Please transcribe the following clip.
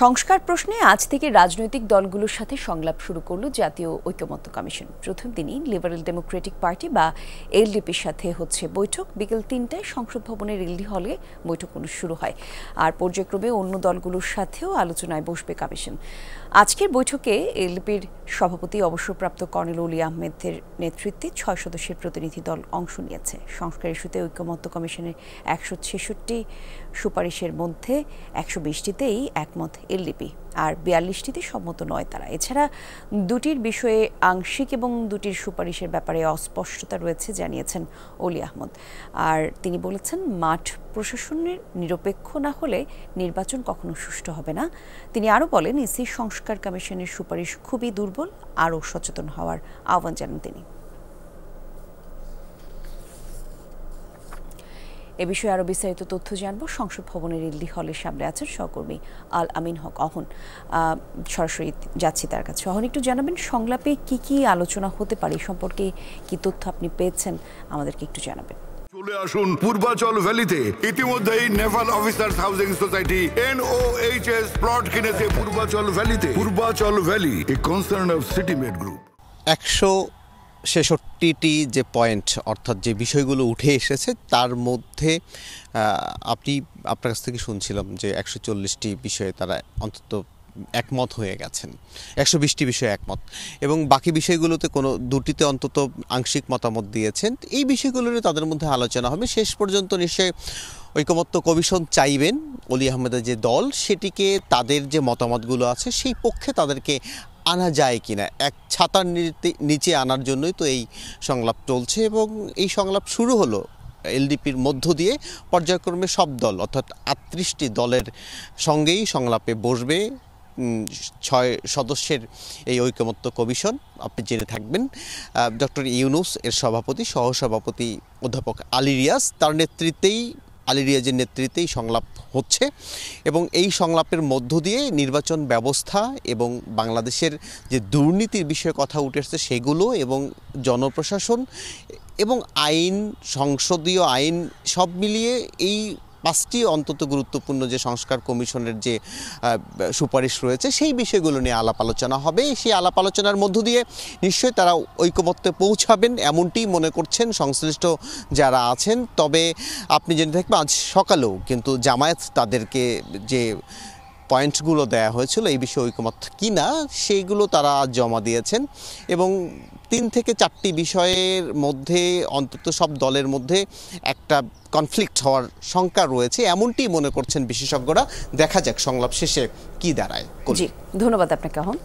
সংস্কার প্রশ্নে আজ থেকে রাজনৈতিক দলগুলোর সাথে সংলাপ শুরু করল জাতীয় ঐকমত্য কমিশন। প্রথম দিনই লিবারেল ডেমোক্রেটিক পার্টি বা এলডিপির সাথে হচ্ছে বৈঠক। বিকেল ৩টায় সংসদ ভবনের এলডি হলে বৈঠক শুরু হয়। আর পর্যায়ক্রমে অন্য দলগুলোর সাথেও আলোচনায় বসবে কমিশন। আজকের বৈঠকে এলডিপির সভাপতি অবসরপ্রাপ্ত কর্নেল অলি আহমেদের নেতৃত্বে ৬ সদস্যের প্রতিনিধি দল অংশ নিয়েছে। সংস্কার ইস্যুতে ঐকমত্য কমিশনের ১৬৬ সুপারিশের মধ্যে ১২০টিতেই একমত এলডিপি, আর ৪২টিতে সম্মত নয় তারা। এছাড়া দুটির বিষয়ে আংশিক এবং দুটির সুপারিশের ব্যাপারে অস্পষ্টতা রয়েছে জানিয়েছেন অলি আহমদ। আর তিনি বলেছেন, মাঠ প্রশাসনের নিরপেক্ষ না হলে নির্বাচন কখনো সুষ্ঠু হবে না। তিনি আরও বলেন, ইসি সংস্কার কমিশনের সুপারিশ খুবই দুর্বল, আরও সচেতন হওয়ার আহ্বান জানান তিনি। এ বিষয়ে আরও বিস্তারিত তথ্য জানব। সংসদ ভবনের এলডি হলের সামনে আছেন সহকর্মী আল আমিন হক অহন। সরাসরি যাচ্ছি তার কাছে। অহন, একটু জানাবেন সংলাপে কি কি আলোচনা হতে পারে, সম্পর্কে কি তথ্য আপনি পেয়েছেন আমাদেরকে একটু জানাবেন। চলে আসুন পূর্বাচল ভ্যালিতে। ইতিমধ্যেই naval officers housing society NOHS plot কিনেছে পূর্বাচল ভ্যালিতে। Purbachal valley, a concern of city made group. ১৬৬টি যে পয়েন্ট, অর্থাৎ যে বিষয়গুলো উঠে এসেছে তার মধ্যে আপনার কাছ থেকে শুনছিলাম যে ১৪০টি বিষয়ে তারা অন্তত একমত হয়ে গেছেন, ১২০টি বিষয়ে একমত, এবং বাকি বিষয়গুলোতে কোনো দুটিতে অন্তত আংশিক মতামত দিয়েছেন। এই বিষয়গুলোর তাদের মধ্যে আলোচনা হবে। শেষ পর্যন্ত নিশ্চয়ই ঐকমত্য কমিশন চাইবেন অলি আহমেদের যে দল, সেটিকে তাদের যে মতামতগুলো আছে সেই পক্ষে তাদেরকে আনা যায় কিনা, এক ছাতার নিচে আনার জন্যই তো এই সংলাপ চলছে। এবং এই সংলাপ শুরু হলো এলডিপির মধ্য দিয়ে। পর্যায়ক্রমে সব দল, অর্থাৎ ৩৮টি দলের সঙ্গেই সংলাপে বসবে ৬ সদস্যের এই ঐকমত্য কমিশন। আপনি জেনে থাকবেন ডক্টর ইউনুস এর সভাপতি, সহসভাপতি অধ্যাপক আলী রিয়াজ, তার নেতৃত্বেই, আলী রিয়াজের নেতৃত্বেই সংলাপ হচ্ছে। এবং এই সংলাপের মধ্য দিয়ে নির্বাচন ব্যবস্থা এবং বাংলাদেশের যে দুর্নীতির বিষয়ে কথা উঠে আসছে সেগুলো, এবং জনপ্রশাসন এবং আইন, সংসদীয় আইন, সব মিলিয়ে এই ৫টি অন্তত গুরুত্বপূর্ণ যে সংস্কার কমিশনের যে সুপারিশ রয়েছে সেই বিষয়গুলো নিয়ে আলাপ আলোচনা হবে। সেই আলাপ আলোচনার মধ্য দিয়ে নিশ্চয়ই তারা ঐকমত্যে পৌঁছাবেন এমনটি মনে করছেন সংশ্লিষ্ট যারা আছেন। তবে আপনি জেনে থাকবেন আজ সকালেও কিন্তু জামায়াত তাদেরকে যে পয়েন্টসগুলো দেয়া হয়েছিল এই বিষয়ে ঐকমত কিনা সেইগুলো তারা জমা দিয়েছেন। এবং ৩ থেকে ৪টি বিষয়ের মধ্যে অন্তত সব দলের মধ্যে একটা কনফ্লিক্ট হওয়ার শঙ্কা রয়েছে এমনটি মনে করছেন বিশেষজ্ঞরা। দেখা যাক সংলাপ শেষে কি দাঁড়ায়। জি, ধন্যবাদ আপনাকে অহন।